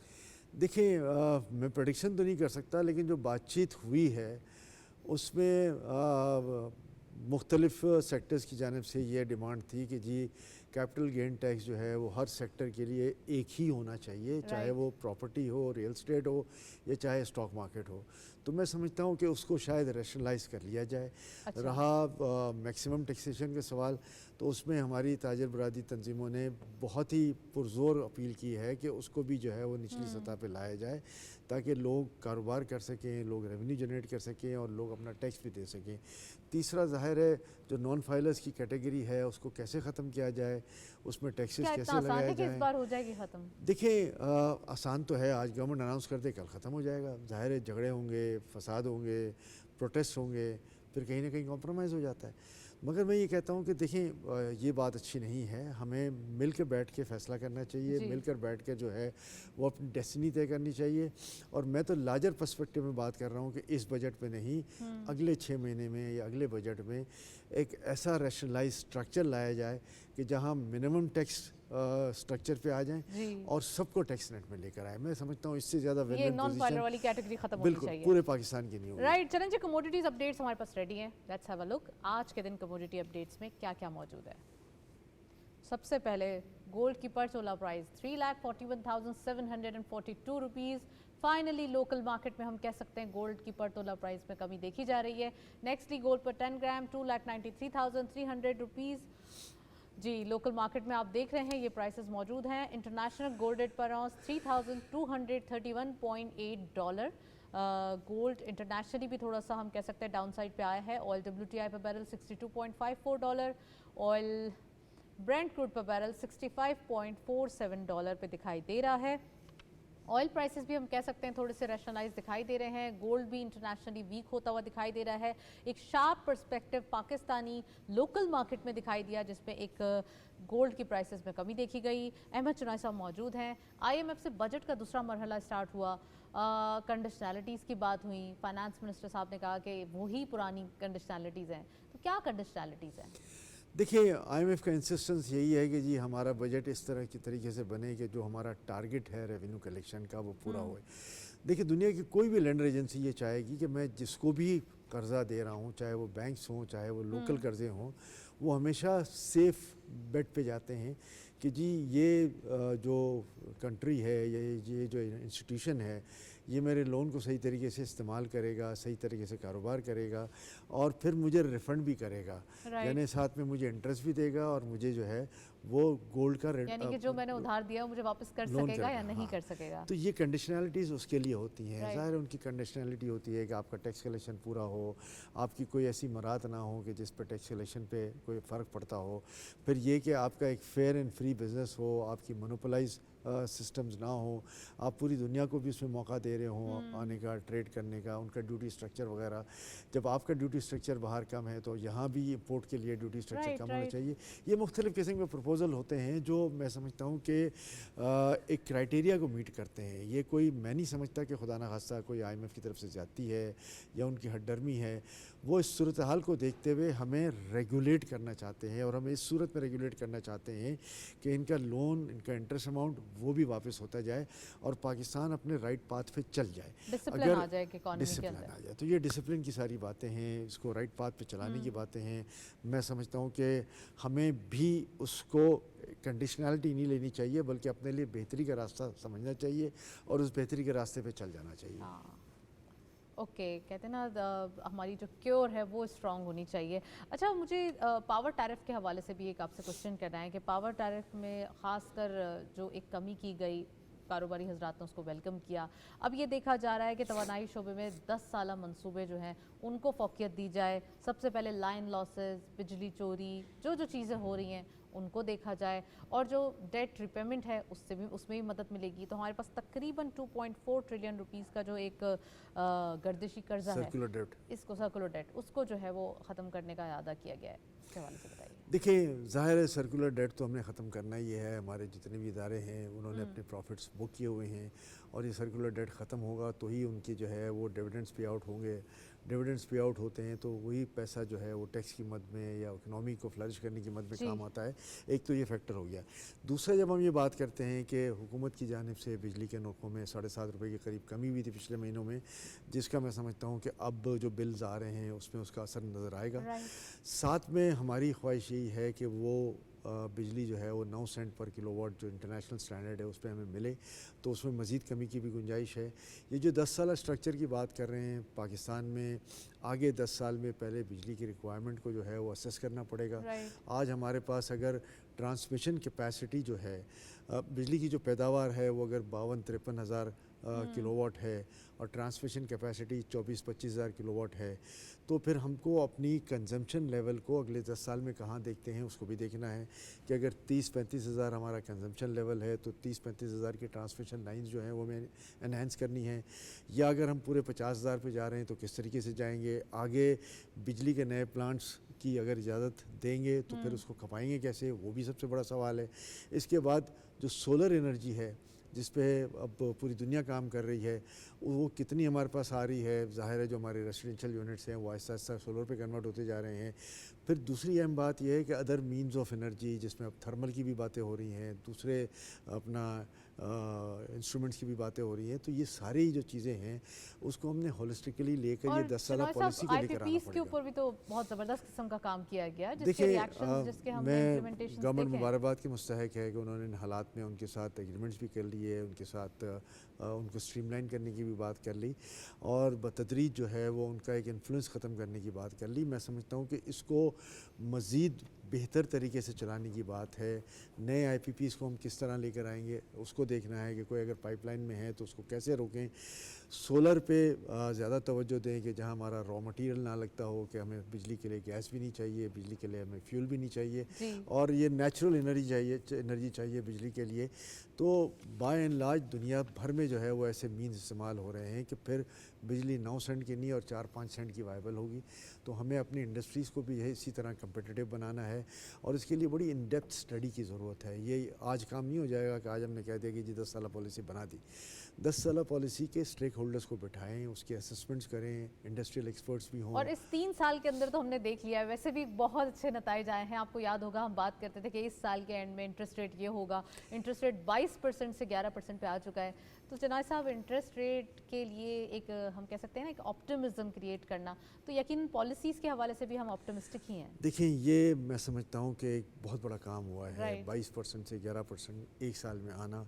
Speaker 3: देखिए, मैं प्रेडिक्शन तो नहीं कर सकता, लेकिन जो बातचीत हुई है उसमें मुख्तलिफ सेक्टर्स की जानिब से ये डिमांड थी कि जी कैपिटल गेन टैक्स जो है वो हर सेक्टर के लिए एक ही होना चाहिए, चाहे वो प्रॉपर्टी हो, रियल स्टेट हो या चाहे स्टॉक मार्केट हो। तो मैं समझता हूँ कि उसको शायद रैशनलाइज कर लिया जाए।
Speaker 1: अच्छा।
Speaker 3: रहा मैक्सिमम टैक्सेशन का सवाल, तो उसमें हमारी ताजर बरादरी तंजीमों ने बहुत ही पुरजोर अपील की है कि उसको भी जो है वो निचली सतह पे लाया जाए ताकि लोग कारोबार कर सकें, लोग रेवेन्यू जनरेट कर सकें और लोग अपना टैक्स भी दे सकें। तीसरा ज़ाहिर है जो नॉन फाइलर्स की कैटेगरी है उसको कैसे ख़त्म किया जाए, उसमें टैक्सेस कैसे लगाए जाएं।
Speaker 1: इस बार हो जाएगी ख़त्म?
Speaker 3: देखिए, आसान तो है, आज गवर्नमेंट अनाउंस कर दे कल ख़त्म हो जाएगा। ज़ाहिर है झगड़े होंगे, फसाद होंगे, प्रोटेस्ट होंगे, फिर कहीं ना कहीं कॉम्प्रोमाइज़ हो जाता है। मगर मैं ये कहता हूँ कि देखें ये बात अच्छी नहीं है, हमें मिल के बैठ के फ़ैसला करना चाहिए,
Speaker 1: जी।
Speaker 3: मिलकर बैठ के जो है वो अपनी डेस्टिनी तय करनी चाहिए। और मैं तो लार्जर पर्सपेक्टिव में बात कर रहा हूँ कि इस बजट में नहीं, अगले 6 महीने में या अगले बजट में एक ऐसा रैशनलाइज स्ट्रक्चर लाया जाए कि जहाँ मिनिमम टैक्स स्ट्रक्चर पे आ जाएं
Speaker 1: जी।
Speaker 3: और सबको टैक्स नेट में लेकर आए। मैं समझता हूँ इससे ज़्यादा
Speaker 1: ये
Speaker 3: विन-विन
Speaker 1: नॉन फाइलर
Speaker 3: पोजीशन
Speaker 1: वाली कैटेगरी खत्म होनी
Speaker 3: बिल्कुल
Speaker 1: चाहिए।
Speaker 3: पूरे पाकिस्तान की नहीं होगी।
Speaker 1: राइट चरण जी, कमोडिटीज अपडेट्स हमारे पास रेडी हैं, लेट्स हैव अ लुक। आज के दिन कमोडिटी अपडेट्स में क्या क्या मौजूद है। सबसे पहले गोल्ड की पर तोला price 3,41,742 rupees. Finally local market में हम कह सकते हैं गोल्ड की पर तोला प्राइस में कमी देखी जा रही है। नेक्स्टली गोल्ड पर 10 ग्राम 2,93,300 रुपीज़। जी, लोकल मार्केट में आप देख रहे हैं ये प्राइसेस मौजूद हैं। इंटरनेशनल गोल्ड रेट पर आउंस $3,231.8। गोल्ड इंटरनेशनली भी थोड़ा सा हम कह सकते हैं डाउन साइड पे आया है। ऑयल WTI पर बैरल $62.54, ऑयल ब्रेंट क्रूड पर बैरल $65.47 पे दिखाई दे रहा है। ऑयल प्राइसेस भी हम कह सकते हैं थोड़े से रैशनलाइज दिखाई दे रहे हैं। गोल्ड भी इंटरनेशनली वीक होता हुआ दिखाई दे रहा है। एक sharp perspective Pakistani local market में दिखाई दिया, जिसमें एक गोल्ड की प्राइसेस में कमी देखी गई। अहमद चुनाई साहब मौजूद हैं। IMF से बजट का दूसरा मरहला स्टार्ट हुआ, कंडीशनैलिटीज़ की बात हुई। फाइनेंस मिनिस्टर साहब ने कहा कि वही पुरानी कंडीशनैलिटीज़ हैं, तो क्या कंडीशनैलिटीज़ हैं?
Speaker 3: देखिए IMF का इंसिस्टेंस यही है कि जी हमारा बजट इस तरह की तरीके से बने कि जो हमारा टारगेट है रेवेन्यू कलेक्शन का वो पूरा होए। देखिए दुनिया की कोई भी लेंडर एजेंसी ये चाहेगी कि मैं जिसको भी कर्ज़ा दे रहा हूँ, चाहे वो बैंक्स हों चाहे वो लोकल कर्ज़े हों, वो हमेशा सेफ बेट पे जाते हैं कि जी ये जो कंट्री है, ये जो इंस्टीट्यूशन है, ये मेरे लोन को सही तरीके से इस्तेमाल करेगा, सही तरीके से कारोबार करेगा और फिर मुझे रिफ़ंड भी करेगा, यानी साथ में मुझे इंटरेस्ट भी देगा और मुझे जो है वो गोल्ड का
Speaker 1: यानी कि जो मैंने उधार दिया मुझे वापस कर सकेगा या नहीं कर सकेगा।
Speaker 3: तो ये कंडीशनैलिटीज़ उसके लिए होती हैं। ज़ाहिर है उनकी कंडीशनैलिटी होती है कि आपका टैक्स कलेक्शन पूरा हो, आपकी कोई ऐसी मराहत ना हो कि जिस पर टैक्स कलेक्शन पे कोई फ़र्क पड़ता हो, फिर ये कि आपका एक फेयर एंड फ्री बिज़नेस हो, आपकी मोनोपोलाइज सिस्टम्स ना हो, आप पूरी दुनिया को भी उसमें मौका दे रहे हों आने का, ट्रेड करने का, उनका ड्यूटी स्ट्रक्चर वगैरह। जब आपका ड्यूटी स्ट्रक्चर बाहर कम है तो यहाँ भी इंपोर्ट के लिए ड्यूटी स्ट्रक्चर कम होना चाहिए। ये मुख्तलिफ़ किस्म के प्रपोजल होते हैं जो मैं समझता हूँ कि एक क्राइटेरिया को मीट करते हैं। ये कोई मैं नहीं समझता कि खुदा न खास्ता कोई IMF की तरफ से जाती है या उनकी हड्डर्मी है। वो इस सूरत हाल को देखते हुए हमें रेगुलेट करना चाहते हैं और हमें इस सूरत में रेगुलेट करना चाहते हैं कि इनका लोन, इनका इंटरेस्ट अमाउंट वो भी वापस होता जाए और पाकिस्तान अपने राइट पाथ पे चल जाए,
Speaker 1: डिसिप्लिन आ जाए कि इकोनॉमी के
Speaker 3: डिसिप्लिन
Speaker 1: अंदर
Speaker 3: आ जाए। तो ये डिसिप्लिन की सारी बातें हैं, इसको राइट पाथ पे चलाने की बातें हैं। मैं समझता हूँ कि हमें भी उसको कंडीशनैलिटी नहीं लेनी चाहिए बल्कि अपने लिए बेहतरी का रास्ता समझना चाहिए और उस बेहतरी के रास्ते पे चल जाना चाहिए।
Speaker 1: ओके, कहते हैं ना हमारी जो क्योर है वो स्ट्रांग होनी चाहिए। अच्छा, मुझे पावर टैरिफ के हवाले से भी एक आपसे क्वेश्चन करना है कि पावर टैरिफ में ख़ासकर जो एक कमी की गई, कारोबारी हजरात ने उसको वेलकम किया। अब ये देखा जा रहा है कि तवानाई शोबे में 10 साला मंसूबे जो हैं उनको फोकियत दी जाए। सबसे पहले लाइन लॉसेस, बिजली चोरी, जो चीज़ें हो रही हैं उनको देखा जाए और जो डेट रिपेमेंट है उसमें भी मदद मिलेगी। तो हमारे पास तकरीबन 2.4 ट्रिलियन रुपीस का जो एक गर्दिशी कर्जा है,
Speaker 3: सर्कुलर डेट,
Speaker 1: इसको सर्कुलर डेट, उसको जो है वो ख़त्म करने का इरादा किया गया है। इसके हवाले से बताइए।
Speaker 3: देखिए ज़ाहिर है सर्कुलर डेट तो हमने ख़त्म करना ही है। हमारे जितने भी इदारे हैं उन्होंने अपने प्रॉफिट्स बुक किए हुए हैं और ये सर्कुलर डेट ख़त्म होगा तो ही उनकी जो है वो डिविडेंड्स पे आउट होंगे। डिविडेंड्स पे आउट होते हैं तो वही पैसा जो है वो टैक्स की मद में या इकनॉमी को फ्लरिश करने की मद में काम आता है। एक तो ये फैक्टर हो गया। दूसरा, जब हम ये बात करते हैं कि हुकूमत की जानिब से बिजली के नोकों में 7.5 रुपये के करीब कमी हुई थी पिछले महीनों में, जिसका मैं समझता हूँ कि अब जो बिल्स आ रहे हैं उसमें उसका असर नज़र आएगा। साथ में हमारी ख्वाहिश यही है कि वो बिजली जो है वो 9 सेंट पर किलोवाट जो इंटरनेशनल स्टैंडर्ड है उस पर हमें मिले, तो उसमें मज़ीद कमी की भी गुंजाइश है। ये जो 10 साल स्ट्रक्चर की बात कर रहे हैं, पाकिस्तान में आगे 10 साल में पहले बिजली की रिक्वायरमेंट को जो है वो असेस करना पड़ेगा। आज हमारे पास अगर ट्रांसमिशन कैपेसिटी जो है, बिजली की जो पैदावार है वो अगर 52-53 हज़ार किलोवाट है और ट्रांसमिशन कैपेसिटी 24-25 हज़ार किलोवाट है, तो फिर हमको अपनी कंजम्पशन लेवल को अगले 10 साल में कहाँ देखते हैं उसको भी देखना है कि अगर 30-35 हज़ार हमारा कंजम्पशन लेवल है तो 30-35 हज़ार की ट्रांसमिशन लाइंस जो हैं वो हमें एनहेंस करनी है, या अगर हम पूरे 50 हज़ार पे जा रहे हैं तो किस तरीके से जाएंगे। आगे बिजली के नए प्लांट्स की अगर इजाज़त देंगे तो फिर उसको खपाएंगे कैसे, वो भी सबसे बड़ा सवाल है। इसके बाद जो सोलर एनर्जी है जिस पे अब पूरी दुनिया काम कर रही है, वो कितनी हमारे पास आ रही है। ज़ाहिर है जो हमारे रेसिडेंशियल यूनिट्स हैं वो आहिस्ता आहिस्ता सोलर पे कन्वर्ट होते जा रहे हैं। फिर दूसरी अहम बात यह है कि अदर मीन्स ऑफ एनर्जी, जिसमें अब थर्मल की भी बातें हो रही हैं, दूसरे अपना इंस्ट्रूमेंट्स की भी बातें हो रही हैं। तो ये सारी जो चीज़ें हैं उसको हमने होलिस्टिकली लेकर ये 10 साल पॉलिसी के लेकर आना
Speaker 1: IPPs के
Speaker 3: पड़ेगा।
Speaker 1: ऊपर भी तो बहुत ज़बरदस्त किस्म का काम किया गया, जिसके
Speaker 3: देखिए
Speaker 1: रिएक्शंस, जिसके हमने
Speaker 3: मैं
Speaker 1: इम्प्लीमेंटेशंस
Speaker 3: गवर्नमेंट
Speaker 1: देखे हैं।
Speaker 3: मुबारकबाद के मुस्तहक है कि उन्होंने इन हालात में उनके साथ एग्रीमेंट्स भी कर लिए, उनके साथ उनको स्ट्रीमलाइन करने की भी बात कर ली और बतदरीज जो है वो उनका एक इन्फ्लुएंस ख़त्म करने की बात कर ली। मैं समझता हूँ कि इसको मज़ीद बेहतर तरीके से चलाने की बात है। नए IPPs को हम किस तरह लेकर आएंगे उसको देखना है कि कोई अगर पाइपलाइन में है तो उसको कैसे रोकें। सोलर पे ज़्यादा तवज्जो दें कि जहाँ हमारा रॉ मटेरियल ना लगता हो, कि हमें बिजली के लिए गैस भी नहीं चाहिए, बिजली के लिए हमें फ्यूल भी नहीं चाहिए और ये नेचुरल एनर्जी चाहिए बिजली के लिए। तो बाय एंड लार्ज दुनिया भर में जो है वो ऐसे मीन्स इस्तेमाल हो रहे हैं कि फिर बिजली 9 सेंट की नहीं और 4-5 सेंट की वायबल होगी। तो हमें अपनी इंडस्ट्रीज़ को भी इसी तरह कम्पिटिटिव बनाना है और इसके लिए बड़ी इन डेप्थ स्टडी की ज़रूरत है। ये आज काम नहीं हो जाएगा कि आज हमने कह दिया कि जी 10 साल पॉलिसी बना दी। 10 साल पॉलिसी के स्टेक होल्डर्स को बिठाएं, उसके असेसमेंट्स करें, इंडस्ट्रियल एक्सपर्ट्स भी हों।
Speaker 1: और इस 3 साल के अंदर तो हमने देख लिया है, वैसे भी बहुत अच्छे नतीजे आए हैं। आपको याद होगा हम बात करते थे कि इस साल के एंड में इंटरेस्ट रेट ये होगा, इंटरेस्ट रेट 22% से 11% पे आ चुका है। तो चनाय साहब, इंटरेस्ट रेट के लिए एक हम कह सकते हैं ना एक ऑप्टिमिज्म क्रिएट करना, तो यकीन पॉलिसीज़ के हवाले से भी हम ऑप्टिमिस्टिक ही हैं।
Speaker 3: देखिए ये मैं समझता हूँ कि एक बहुत बड़ा काम हुआ है।
Speaker 1: Right.
Speaker 3: 22% से 11% एक साल में आना,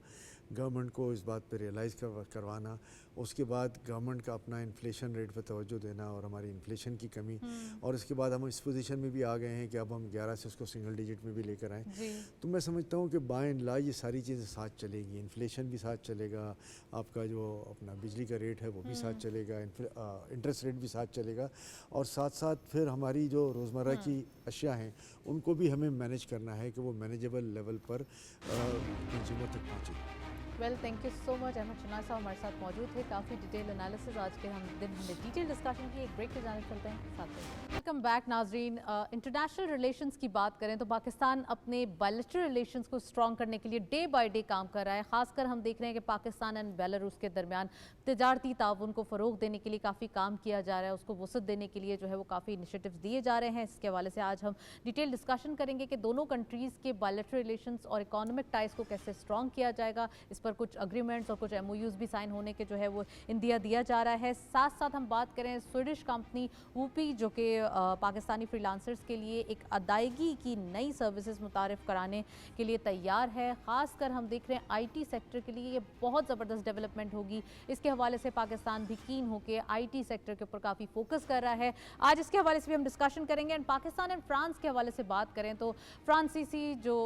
Speaker 3: गवर्नमेंट को इस बात पे रियलाइज़ करवाना, उसके बाद गवर्नमेंट का अपना इन्फ्लेशन रेट पे तवज्जो देना और हमारी इन्फ्लेशन की कमी, और इसके बाद हम इस पोजीशन में भी आ गए हैं कि अब हम 11 से उसको सिंगल डिजिट में भी लेकर आएँ। तो मैं समझता हूँ कि बाय एंड लार्ज ये सारी चीज़ें साथ चलेगी, इन्फ्लेशन भी साथ चलेगा, आपका जो अपना बिजली का रेट है वो भी साथ चलेगा, इंटरेस्ट रेट भी साथ चलेगा और साथ साथ फिर हमारी जो रोज़मर्रा की अशिया हैं उनको भी हमें मैनेज करना है कि वो मैनेजेबल लेवल पर कंज्यूमर तक पहुँचे।
Speaker 1: Well, thank you so much. Ahmed Chinoy साहब हमारे साथ मौजूद थे, काफ़ी डिटेल एनालिसिस आज के हम दिन हमने डिटेल डिस्कशन की। एक ब्रेक की जाने चलते हैं साथ में। वेलकम बैक नाजरीन। इंटरनेशनल रिलेशंस की बात करें तो पाकिस्तान अपने बायलैटरल रिलेशंस को स्ट्रॉन्ग करने के लिए डे बाय डे काम कर रहा है। खासकर हम देख रहे हैं कि पाकिस्तान एंड बेलारूस के दरमियान तिजारती ताउन को फ़रोग देने के लिए काफ़ी काम किया जा रहा है, उसको वसअत देने के लिए जो है वो काफ़ी इनिशिएटिव्स दिए जा रहे हैं। इसके हवाले से आज हम डिटेल डिस्कशन करेंगे कि दोनों कंट्रीज़ के बायलैटरल रिलेशंस और इकोनॉमिक टाइज को कैसे स्ट्रॉन्ग किया जाएगा। इस पर कुछ अग्रीमेंट्स और कुछ MOUs भी साइन होने के जो है वो इंडिया दिया जा रहा है। साथ साथ हम बात करें स्वीडिश कंपनी वूपी जो कि पाकिस्तानी फ्रीलांसर्स के लिए एक अदायगी की नई सर्विसेज मुतारिफ कराने के लिए तैयार है। खासकर हम देख रहे हैं IT सेक्टर के लिए ये बहुत ज़बरदस्त डेवलपमेंट होगी। इसके हवाले से पाकिस्तान भी कीन होकर IT सेक्टर के ऊपर काफ़ी फोकस कर रहा है। आज इसके हवाले से भी हम डिस्कशन करेंगे। एंड पाकिस्तान एंड फ्रांस के हवाले से बात करें तो फ्रांसीसी जो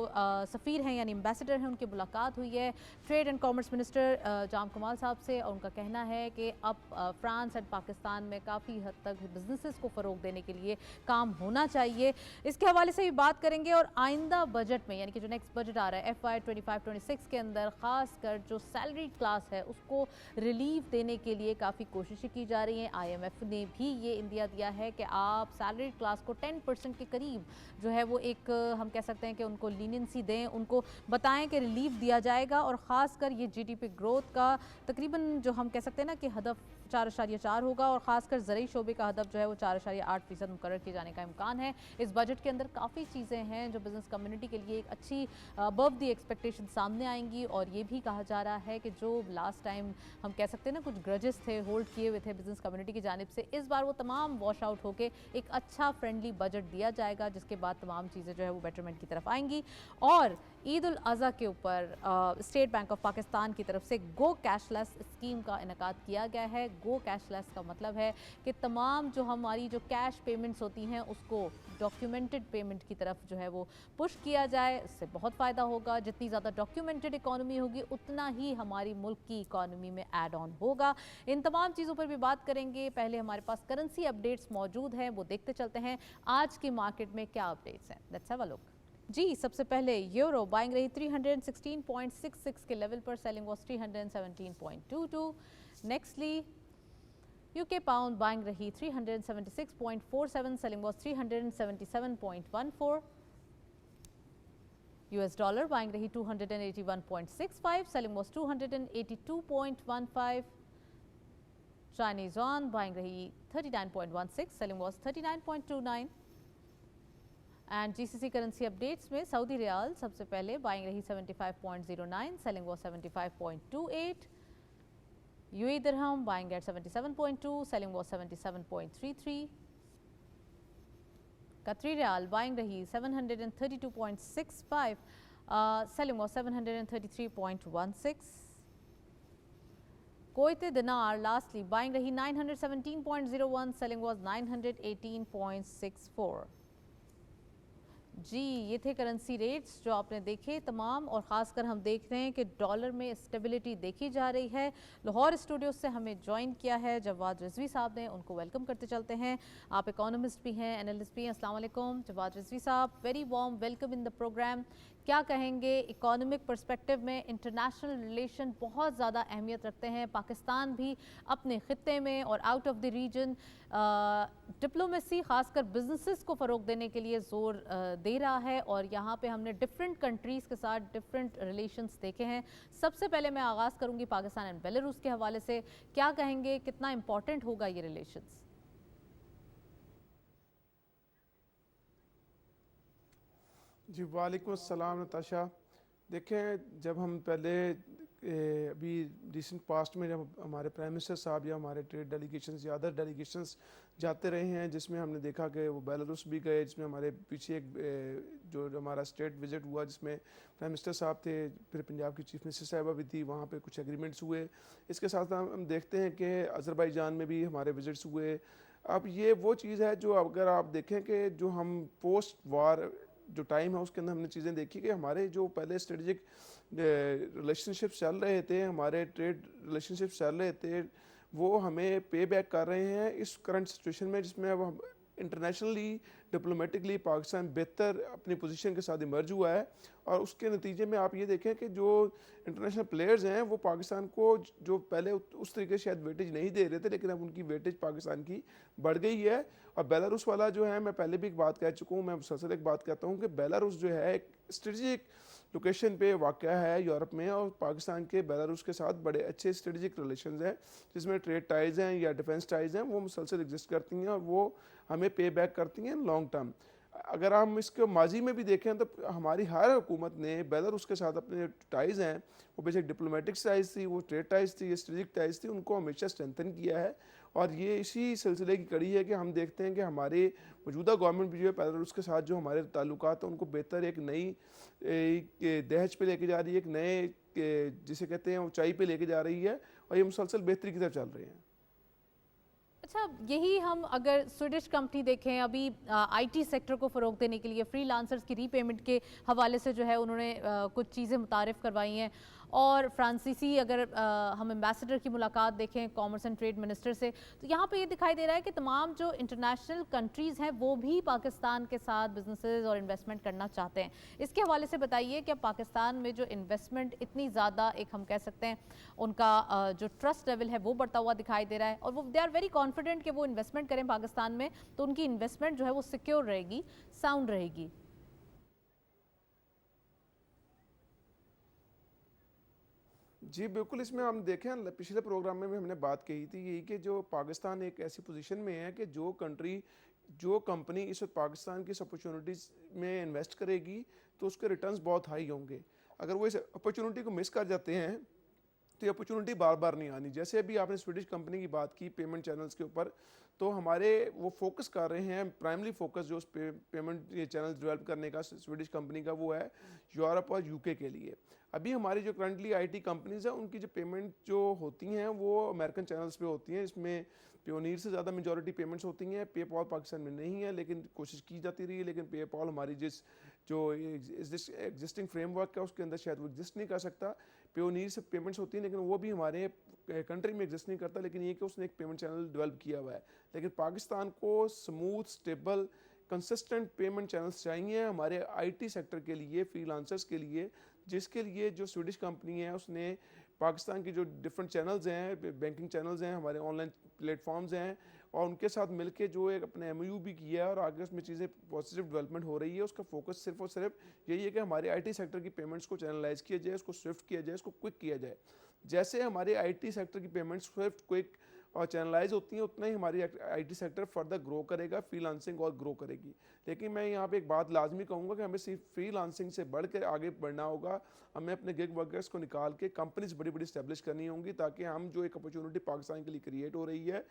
Speaker 1: सफ़ीर हैं यानी एम्बेसडर हैं उनकी मुलाकात हुई है ट्रेड एंड कॉमर्स मिनिस्टर जाम कमाल साहब से, और उनका कहना है कि अब फ्रांस एंड पाकिस्तान में काफ़ी हद तक बिजनेसेस को फ़रोग देने के लिए काम होना चाहिए। इसके हवाले से भी बात करेंगे। और आइंदा बजट में यानी कि जो नेक्स्ट बजट आ रहा है FY 25-26 के अंदर खासकर जो सैलरी क्लास है उसको रिलीफ देने के लिए काफ़ी कोशिशें की जा रही हैं। IMF ने भी ये इंदिया दिया है कि आप सैलरी क्लास को 10% के करीब जो है वो एक हम कह सकते हैं कि उनको लीनियंसी दें, उनको बताएं कि रिलीफ दिया जाएगा। और ख़ासकर ये GDP ग्रोथ का तकरीबन जो हम कह सकते हैं ना कि हदफ 4.4 होगा और ख़ासकर ज़रूरी शोबे का हदफ जो है वो 4.8% मुकर्रर किए जाने का इम्कान है। इस बजट के अंदर काफ़ी चीज़ें हैं जो बिज़नेस कम्युनिटी के लिए एक अच्छी अबव दी एक्सपेक्टेशन सामने आएंगी। और ये भी कहा जा रहा है कि जो लास्ट टाइम हम कह सकते हैं ना कुछ ग्रजेस थे होल्ड किए हुए थे बिज़नेस कम्युनिटी की जानिब से, इस बार वो तमाम वॉश आउट होकर एक अच्छा फ्रेंडली बजट दिया जाएगा जिसके बाद तमाम चीज़ें जो है वो बेटरमेंट की तरफ आएंगी। और ईद उल अज़हा के ऊपर स्टेट बैंक ऑफ पाकिस्तान की तरफ से गो कैशलेस स्कीम का इनेकाद किया गया है। गो कैशलेस का मतलब है कि तमाम जो हमारी जो कैश पेमेंट्स होती हैं उसको डॉक्यूमेंटेड पेमेंट की तरफ जो है वो पुश किया जाए। इससे बहुत फ़ायदा होगा। जितनी ज़्यादा डॉक्यूमेंटेड इकॉनमी होगी उतना ही हमारी मुल्क की इकॉनमी में ऐड ऑन होगा। इन तमाम चीज़ों पर भी बात करेंगे। पहले हमारे पास करेंसी अपडेट्स मौजूद हैं, वो देखते चलते हैं आज की मार्केट में क्या अपडेट्स हैं। Let's have a look. जी, सबसे पहले यूरो बाइंग रही 316.66 के लेवल पर, selling was 317.22। Nextly UK pound buying rahi 376.47, selling was 377.14. US dollar buying rahi 281.65, selling was 282.15. Chinese yuan buying rahi 39.16, selling was 39.29. And GCC currency updates में Saudi riyal सबसे पहले buying रही 75.09, selling was 75.28. UAE dirham buying at 77.2, selling was 77.33. Qatari riyal buying rahi 732.65, selling was 733.16. Kuwaiti dinar lastly buying rahi 917.01, selling was 918.64. जी ये थे currency rates जो आपने देखे तमाम, और ख़ासकर हम देख रहे हैं कि डॉलर में स्टेबिलिटी देखी जा रही है। लाहौर स्टूडियो से हमें ज्वाइन किया है जवाद रिजवी साहब ने, उनको वेलकम करते चलते हैं। आप इकोनॉमिस्ट भी हैं, एनालिस्ट भी हैं। अस्सलाम वालेकुम Jawad Rizvi sahab, very warm welcome in the program. क्या कहेंगे, इकोनॉमिक पर्सपेक्टिव में इंटरनेशनल रिलेशन बहुत ज़्यादा अहमियत रखते हैं। पाकिस्तान भी अपने ख़त्े में और out of the region diplomacy ख़ासकर बिजनेसेस को फ़रोग देने के लिए ज़ोर दे रहा है, और यहाँ पे हमने डिफरेंट कंट्रीज़ के साथ डिफरेंट रिलेशंस देखे हैं। सबसे पहले मैं आगाज़ करूँगी पाकिस्तान एंड बेलारूस के हवाले से। क्या कहेंगे, कितना इम्पॉर्टेंट होगा ये रिलेशंस?
Speaker 4: जी वालेकुम अस्सलाम नताशा। देखें, जब हम पहले अभी रिसेंट पास्ट में जब हमारे प्राइम मिनिस्टर साहब या हमारे ट्रेड डेलीगेशंस या अदर डेलीगेशंस जाते रहे हैं, जिसमें हमने देखा कि वो बेलारूस भी गए, जिसमें हमारे पीछे एक जो हमारा स्टेट विजिट हुआ जिसमें प्राइम मिनिस्टर साहब थे, फिर पंजाब की चीफ मिनिस्टर साहिबा भी थी, वहाँ पे कुछ एग्रीमेंट्स हुए। इसके साथ हम देखते हैं कि अज़रबैजान में भी हमारे विजिट्स हुए। अब ये वो चीज़ है जो अगर आप देखें कि जो हम पोस्ट वार जो टाइम है उसके अंदर हमने चीज़ें देखी कि हमारे जो पहले स्ट्रेटजिक रिलेशनशिप्स चल रहे थे, हमारे ट्रेड रिलेशनशिप्स चल रहे थे, वो हमें पे बैक कर रहे हैं इस करंट सिचुएशन में, जिसमें अब हम इंटरनेशनली डिप्लोमेटिकली पाकिस्तान बेहतर अपनी पोजीशन के साथ इमर्ज हुआ है। और उसके नतीजे में आप ये देखें कि जो इंटरनेशनल प्लेयर्स हैं वो पाकिस्तान को जो पहले उस तरीके से शायद वेटेज नहीं दे रहे थे, लेकिन अब उनकी वेटेज पाकिस्तान की बढ़ गई है। और बेलारूस वाला जो है, मैं पहले भी एक बात कह चुका हूँ, मैं मुसलसल एक बात कहता हूँ कि बेलारूस जो है एक स्ट्रेटजिक लोकेशन पे वाक़या है यूरोप में, और पाकिस्तान के बेलारूस के साथ बड़े अच्छे स्ट्रेटजिक रिलेशंस हैं, जिसमें ट्रेड टाइज़ हैं या डिफेंस टाइज़ हैं, वो मुसलसल एग्जिस्ट करती हैं और वो हमें पे बैक करती हैं लॉन्ग टर्म। अगर हम इसके माजी में भी देखें तो हमारी हर हुकूमत ने बेलारूस के साथ अपने टाइज़ हैं, वो बेशक डिप्लोमेटिक टाइज़ थी, वो ट्रेड टाइज़ थी, स्ट्रेटजिक टाइज़ थी, उनको हमेशा स्ट्रेंथन किया है। और ये इसी सिलसिले की कड़ी है कि हम देखते हैं कि हमारे मौजूदा गवर्नमेंट भी जो है बेलारूस के साथ जो हमारे ताल्लुकात हैं उनको बेहतर एक नई दहज पे लेके जा रही है, एक नए जिसे कहते हैं ऊंचाई पे लेके जा रही है, और ये मुसलसल बेहतरी की तरफ चल रहे हैं।
Speaker 1: अच्छा, यही हम अगर स्वीडिश कंपनी देखें, अभी आईटी सेक्टर को फ़रोग देने के लिए फ्रीलांसर्स की रीपेमेंट के हवाले से जो है उन्होंने कुछ चीज़ें मुतारिफ़ करवाई हैं। और फ्रांसीसी अगर हम एम्बेसडर की मुलाकात देखें कॉमर्स एंड ट्रेड मिनिस्टर से, तो यहाँ पे ये दिखाई दे रहा है कि तमाम जो इंटरनेशनल कंट्रीज़ हैं वो भी पाकिस्तान के साथ बिजनेसेस और इन्वेस्टमेंट करना चाहते हैं। इसके हवाले से बताइए कि पाकिस्तान में जो इन्वेस्टमेंट इतनी ज़्यादा, एक हम कह सकते हैं उनका जो ट्रस्ट लेवल है वो बढ़ता हुआ दिखाई दे रहा है, और वो दे आर वेरी कॉन्फिडेंट कि वो इन्वेस्टमेंट करें पाकिस्तान में तो उनकी इन्वेस्टमेंट जो है वो सिक्योर रहेगी, साउंड रहेगी।
Speaker 4: जी बिल्कुल, इसमें हम देखें पिछले प्रोग्राम में भी हमने बात कही थी यही कि जो पाकिस्तान एक ऐसी पोजीशन में है कि जो कंपनी इस वक्त पाकिस्तान की इस अपॉर्चुनिटीज़ में इन्वेस्ट करेगी तो उसके रिटर्न्स बहुत हाई होंगे। अगर वो इस अपॉर्चुनिटी को मिस कर जाते हैं तो ये अपॉर्चुनिटी बार बार नहीं आनी। जैसे अभी आपने स्वीडिश कंपनी की बात की पेमेंट चैनल्स के ऊपर, तो हमारे वो फोकस कर रहे हैं, प्राइमरी फोकस जो पेमेंट ये चैनल डेवलप करने का स्वीडिश कंपनी का वो है यूरोप और यूके के लिए। अभी हमारी जो करंटली आईटी कंपनीज हैं उनकी जो पेमेंट जो होती हैं वो अमेरिकन चैनल्स पे होती हैं, इसमें प्योनीर से ज़्यादा मेजॉरिटी पेमेंट्स होती हैं। पेपॉल पाकिस्तान में नहीं है, लेकिन कोशिश की जाती रही है, लेकिन पेपॉल हमारी जो एग्जिस्टिंग फ्रेमवर्क है उसके अंदर शायद वो एग्जिस्ट नहीं कर सकता। प्योनीर से पेमेंट्स होती हैं, लेकिन वो भी हमारे कंट्री में एग्जिस्ट नहीं करता, लेकिन ये कि उसने एक पेमेंट चैनल डेवलप किया हुआ है। लेकिन पाकिस्तान को smooth, stable, consistent payment channels चाहिए हमारे आईटी सेक्टर के लिए, फ्रीलांसर्स के लिए, जिसके लिए जो स्वीडिश कंपनी है उसने पाकिस्तान की जो डिफरेंट चैनल्स हैं, बैंकिंग चैनल्स हैं, हमारे ऑनलाइन प्लेटफॉर्म्स हैं, और उनके साथ मिलके जो एक अपने एमओयू भी किया है और आगे उसमें चीज़ें पॉजिटिव डेवलपमेंट हो रही है। उसका फोकस सिर्फ और सिर्फ यही है कि हमारे आईटी सेक्टर की पेमेंट्स को चैनलाइज किया जाए, उसको स्विफ्ट किया जाए, उसको क्विक किया जाए। जैसे हमारे आईटी सेक्टर की पेमेंट्स स्विफ्ट, क्विक और चैनलाइज होती हैं, उतना ही हमारी आईटी सेक्टर फर्दर ग्रो करेगा, फ्रीलांसिंग और ग्रो करेगी। लेकिन मैं यहाँ पे एक बात लाजमी कहूँगा कि हमें सिर्फ फ्रीलांसिंग से बढ़ कर आगे बढ़ना होगा। हमें अपने गिग वर्कर्स को निकाल के कंपनीज बड़ी बड़ी स्टैब्लिश करनी होंगी, ताकि हम जो एक अपॉर्चुनिटी पाकिस्तान के लिए क्रिएट हो रही है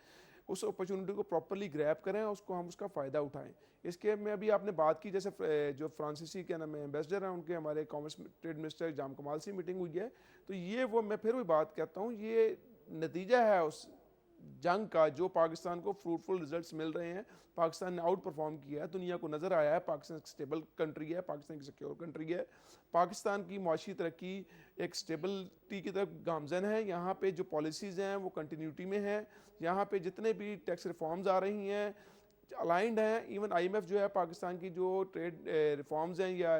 Speaker 4: उस अपॉर्चुनिटी को प्रॉपरली ग्रैब करें, उसको हम उसका फ़ायदा उठाएं। इसके में अभी आपने बात की, जैसे जो फ्रांसीसी क्या नाम है एम्बेसडर हैं, उनके हमारे कॉमर्स ट्रेड मिनिस्टर जाम कमाल से मीटिंग हुई है। तो ये वो मैं फिर वही बात कहता हूँ, ये नतीजा है उस जंग का जो पाकिस्तान को फ्रूटफुल रिजल्ट्स मिल रहे हैं। पाकिस्तान ने आउट परफॉर्म किया है, दुनिया को नज़र आया है पाकिस्तान एक स्टेबल कंट्री है, पाकिस्तान की सिक्योर कंट्री है, पाकिस्तान की मुआशी तरक्की एक स्टेबलिटी की तरफ गामजन है। यहाँ पे जो पॉलिसीज़ हैं वो कंटिन्यूटी में हैं, यहाँ पे जितने भी टैक्स रिफॉर्म्स आ रही हैं अलाइंड हैं। इवन आईएमएफ जो है पाकिस्तान की जो ट्रेड रिफॉर्म्स हैं या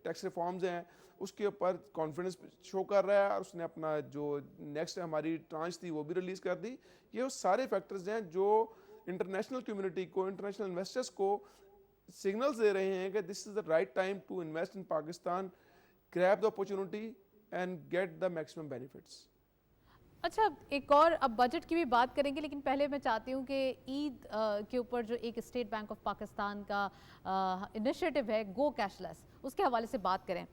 Speaker 4: टैक्स रिफॉर्म्स हैं उसके ऊपर कॉन्फिडेंस शो कर रहा है, और उसने अपना जो नेक्स्ट हमारी ट्रांच थी वो भी रिलीज़ कर दी। ये वो सारे फैक्टर्स हैं जो इंटरनेशनल कम्युनिटी को, इंटरनेशनल इन्वेस्टर्स को सिग्नल्स दे रहे हैं कि this is the right time to invest in Pakistan, grab the opportunity and get the maximum benefits.
Speaker 1: अच्छा, एक और अब बजट की भी बात करेंगे, लेकिन पहले मैं चाहती हूँ कि ईद के ऊपर जो एक स्टेट बैंक ऑफ पाकिस्तान का इनिशिएटिव है गो कैशलेस, उसके हवाले से बात करें।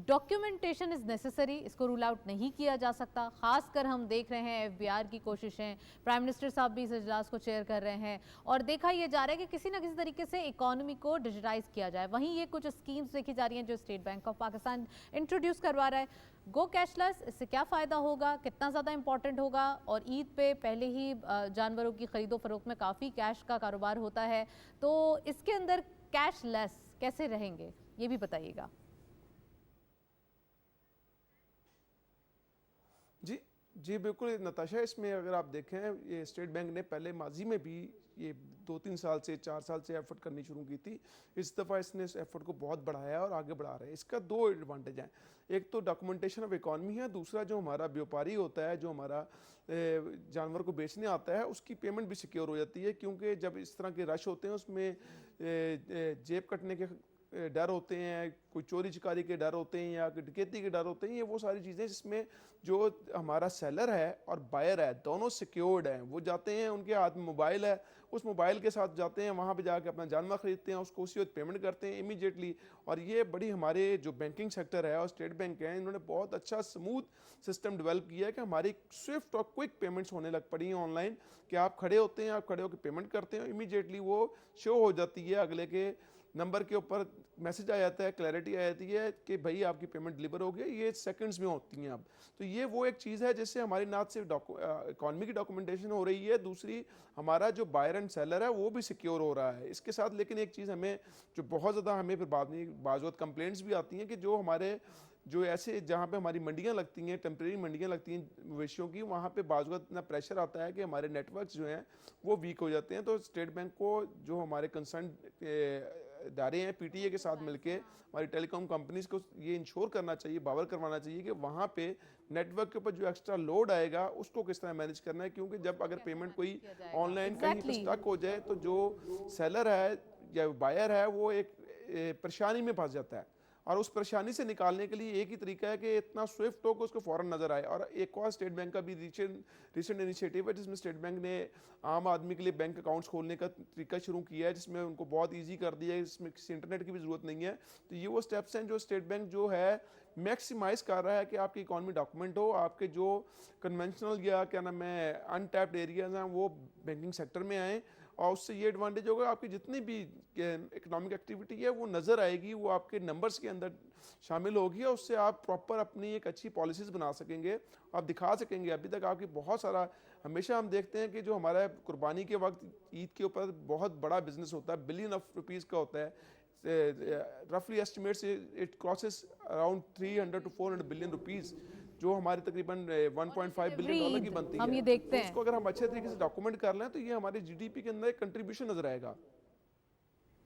Speaker 1: डॉक्यूमेंटेशन इज़ नेसेसरी, इसको रूल आउट नहीं किया जा सकता। खासकर हम देख रहे हैं एफबीआर की कोशिशें, प्राइम मिनिस्टर साहब भी इस इजलास को चेयर कर रहे हैं, और देखा यह जा रहा है कि किसी ना किसी तरीके से इकोनॉमी को डिजिटाइज किया जाए। वहीं ये कुछ स्कीम्स देखी जा रही हैं जो state bank of Pakistan introduce करवा रहा है। गो कैशलेस, इससे क्या फ़ायदा होगा, कितना ज़्यादा इंपॉर्टेंट होगा? और ईद पे पहले ही जानवरों की ख़रीदो फरोख्त में काफ़ी कैश का कारोबार होता है, तो इसके अंदर कैशलेस कैसे रहेंगे, ये भी बताइएगा।
Speaker 4: जी जी बिल्कुल नताशा, इसमें अगर आप देखें ये स्टेट बैंक ने पहले माजी में भी ये 2-3 साल से 4 साल से एफर्ट करनी शुरू की थी। इस दफ़ा इसने इस एफर्ट को बहुत बढ़ाया और आगे बढ़ा रहे हैं। इसका 2 एडवांटेज हैं, एक तो डॉक्यूमेंटेशन ऑफ इकॉनमी है, दूसरा जो हमारा व्यापारी होता है, जो हमारा जानवर को बेचने आता है, उसकी पेमेंट भी सिक्योर हो जाती है। क्योंकि जब इस तरह के रश होते हैं उसमें जेब कटने के डर होते हैं, कोई चोरी चकारी के डर होते हैं या डकैती के डर होते हैं। ये वो सारी चीज़ें जिसमें जो हमारा सेलर है और बायर है दोनों सिक्योर्ड हैं। वो जाते हैं, उनके हाथ में मोबाइल है, उस मोबाइल के साथ जाते हैं, वहाँ पे जाके अपना जानवर ख़रीदते हैं, उसको उसी वक्त पेमेंट करते हैं इमीडिएटली। और ये बड़ी हमारे जो बैंकिंग सेक्टर है और स्टेट बैंक है, इन्होंने बहुत अच्छा स्मूथ सिस्टम डेवलप किया है कि हमारी स्विफ्ट और क्विक पेमेंट्स होने लग पड़ी हैं ऑनलाइन, कि आप खड़े होते हैं, आप खड़े होकर पेमेंट करते हैं, इमीडिएटली वो शो हो जाती है, अगले के नंबर के ऊपर मैसेज आ जाता है, क्लैरिटी आ जाती है कि भाई आपकी पेमेंट डिलीवर हो गई। ये सेकंड्स में होती हैं अब। तो ये वो एक चीज़ है जिससे हमारी ना सिर्फ इकॉनमी की डॉक्यूमेंटेशन हो रही है, दूसरी हमारा जो बायर एंड सेलर है वो भी सिक्योर हो रहा है इसके साथ। लेकिन एक चीज़ हमें जो बहुत ज़्यादा हमें फिर बाज़ कंप्लेंट्स भी आती हैं कि जो हमारे जो ऐसे जहाँ पे हमारी मंडियाँ लगती हैं, टेम्प्रेरी मंडियाँ लगती हैं मवेशियों की, वहाँ पे बाज़ इतना प्रेशर आता है कि हमारे नेटवर्क्स जो हैं वो वीक हो जाते हैं। तो स्टेट बैंक को जो हमारे कंसर्न इदारे हैं पीटीए के साथ मिलके हमारी टेलीकॉम कंपनीज को ये इंश्योर करना चाहिए, बावर करवाना चाहिए कि वहाँ पे नेटवर्क के ऊपर जो एक्स्ट्रा लोड आएगा उसको किस तरह मैनेज करना है। क्योंकि जब अगर पेमेंट कोई ऑनलाइन कहीं पर स्टक हो जाए तो जो सेलर है या बायर है वो एक परेशानी में फंस जाता है, और उस परेशानी से निकालने के लिए एक ही तरीका है कि इतना स्विफ्ट हो कि उसको फ़ौरन नज़र आए। और एक और स्टेट बैंक का भी रिसेंट इनिशिएटिव है जिसमें स्टेट बैंक ने आम आदमी के लिए बैंक अकाउंट्स खोलने का तरीका शुरू किया है, जिसमें उनको बहुत इजी कर दिया है, इसमें किसी इंटरनेट की भी ज़रूरत नहीं है। तो ये वो स्टेप्स हैं जो स्टेट बैंक जो है मैक्सिमाइज़ कर रहा है कि आपकी इकॉनमी डॉक्यूमेंट हो, आपके जो कन्वेंशनल या क्या नाम है अनटैप्ड एरियाज हैं वो बैंकिंग सेक्टर में आएँ। और उससे ये एडवांटेज होगा आपकी जितनी भी इकोनॉमिक एक्टिविटी है वो नज़र आएगी, वो आपके नंबर्स के अंदर शामिल होगी, और उससे आप प्रॉपर अपनी एक अच्छी पॉलिसीज़ बना सकेंगे, आप दिखा सकेंगे। अभी तक आपकी बहुत सारा हमेशा हम देखते हैं कि जो हमारा कुर्बानी के वक्त ईद के ऊपर बहुत बड़ा बिजनेस होता है, बिलियन ऑफ रुपीज़ का होता है, रफली estimates it crosses around 300 to 400 billion rupees, जो हमारे तकरीबन 1.5 बिलियन डॉलर की बनती है।
Speaker 1: हम ये देखते हैं।
Speaker 4: उसको अगर हम अच्छे तरीके से डॉक्यूमेंट कर लें तो ये हमारे जीडीपी के अंदर एक कंट्रीब्यूशन नजर आएगा।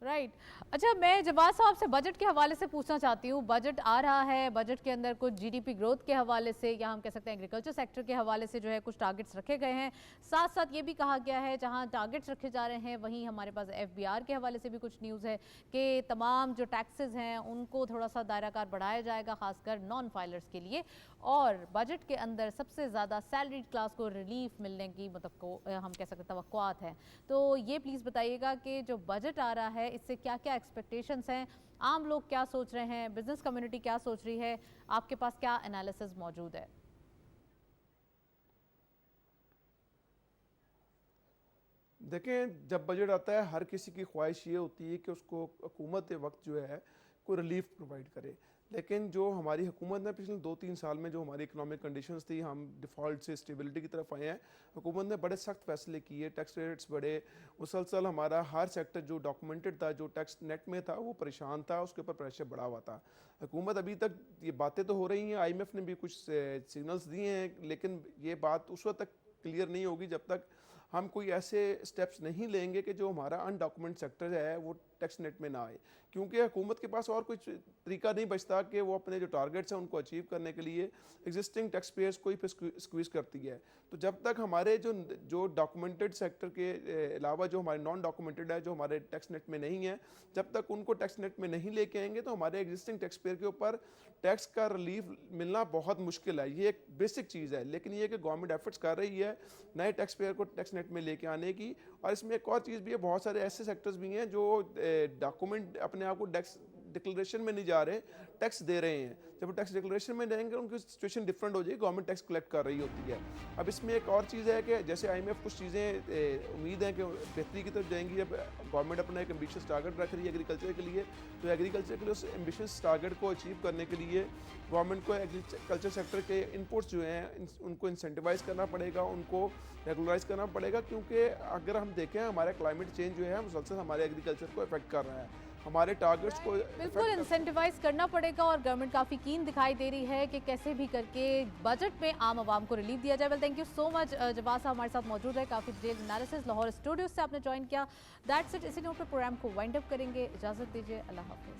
Speaker 1: राइट अच्छा, मैं जवाद साहब से बजट के हवाले से पूछना चाहती हूँ। बजट आ रहा है, बजट के अंदर कुछ जीडीपी ग्रोथ के हवाले से या हम कह सकते हैं एग्रीकल्चर सेक्टर के हवाले से जो है कुछ टारगेट्स रखे गए हैं। साथ साथ ये भी कहा गया है जहाँ टारगेट्स रखे जा रहे हैं वहीं हमारे पास एफबीआर के हवाले से भी कुछ न्यूज़ है कि तमाम जो टैक्सेस हैं उनको थोड़ा सा दायराकार बढ़ाया जाएगा, खासकर नॉन फाइलर्स के लिए। और बजट के अंदर सबसे ज़्यादा सैलरीड क्लास को रिलीफ मिलने की मतलब को हम कह सकते हैं तवक्कुआत है। तो ये प्लीज़ बताइएगा कि जो बजट आ रहा है इससे क्या क्या एक्सपेक्टेशंस हैं, आम लोग क्या सोच रहे हैं, बिजनेस कम्युनिटी क्या सोच रही है, आपके पास क्या एनालिसिस मौजूद है?
Speaker 4: देखें, जब बजट आता है हर किसी की ख्वाहिश ये होती है कि उसको हुकूमत वक्त जो है कोई रिलीफ प्रोवाइड करे। लेकिन जो हमारी हुकूमत ने पिछले 2-3 साल में जो हमारी इकोनॉमिक कंडीशंस थी, हम डिफ़ॉल्ट से स्टेबिलिटी की तरफ आए हैं। हुकूमत ने बड़े सख्त फैसले किए, टैक्स रेट्स बढ़े, मुसलसल हमारा हर सेक्टर जो डॉक्यूमेंटेड था, जो टैक्स नेट में था, वो परेशान था, उसके ऊपर प्रेशर बढ़ा हुआ था। हुकूमत अभी तक ये बातें तो हो रही हैं, IMF ने भी कुछ सिग्नल्स दिए हैं, लेकिन ये बात उस वक्त तक क्लियर नहीं होगी जब तक हम कोई ऐसे स्टेप्स नहीं लेंगे कि जो हमारा अनडॉक्यूमेंट सेक्टर है वो टैक्स नेट में ना आए। क्योंकि हुकूमत के पास और कुछ तरीका नहीं बचता कि वो अपने जो टारगेट्स हैं उनको अचीव करने के लिए एग्जिस्टिंग टैक्स पेयर्स को ही पे स्क्वीज करती है। तो जब तक हमारे जो डॉक्यूमेंटेड सेक्टर के अलावा जो हमारे नॉन डॉक्यूमेंटेड है, जो हमारे टैक्स नेट में नहीं है, जब तक उनको टैक्स नेट में नहीं लेके आएंगे तो हमारे एग्जिस्टिंग टैक्स पेयर के ऊपर टैक्स का रिलीफ मिलना बहुत मुश्किल है। ये एक बेसिक चीज़ है, लेकिन ये कि गवर्नमेंट एफर्ट्स कर रही है नए टैक्स पेयर को टैक्स नेट में लेके आने की। और इसमें एक और चीज़ भी है, बहुत सारे ऐसे सेक्टर्स भी हैं जो डॉक्यूमेंट अपने आप को टैक्स डिक्लेरेशन में नहीं जा रहे, टैक्स दे रहे हैं। जब वो टैक्स डिक्लेरेशन में जाएंगे उनकी सिचुएशन डिफरेंट हो जाएगी, गवर्नमेंट टैक्स कलेक्ट कर रही होती है। अब इसमें एक और चीज़ है कि जैसे IMF कुछ चीज़ें उम्मीद है कि बेहतरी की तरफ जाएंगी। जब गवर्नमेंट अपना एक एम्बिशियस टारगेट रख रही है एग्रीकल्चर के लिए, तो एग्रीकल्चर के लिए उस एम्बिशियस टारगेट को अचीव करने के लिए गवर्नमेंट को एग्रीकल्चर सेक्टर के इनपुट्स जो हैं उनको इंसेंटिवाइज करना पड़ेगा, उनको रेगुलराइज करना पड़ेगा। क्योंकि अगर हम देखें हमारा क्लाइमेट चेंज जो है मुसलसल हमारे एग्रीकल्चर को अफेक्ट कर रहा है, हमारे टारगेट्स को
Speaker 1: बिल्कुल इंसेंटिवाइज करना पड़ेगा और गवर्नमेंट काफ़ी कीन दिखाई दे रही है कि कैसे भी करके बजट में आम आवाम को रिलीफ दिया जाए। Well, thank you so much Jawad साहब हमारे साथ मौजूद है, काफ़ी डिटेल एनालिसिस लाहौर स्टूडियो से आपने ज्वाइन किया। दैट्स इट, इसी नोट पर प्रोग्राम को वाइंड अप करेंगे। इजाज़त दीजिए, अल्लाह हाफिज़।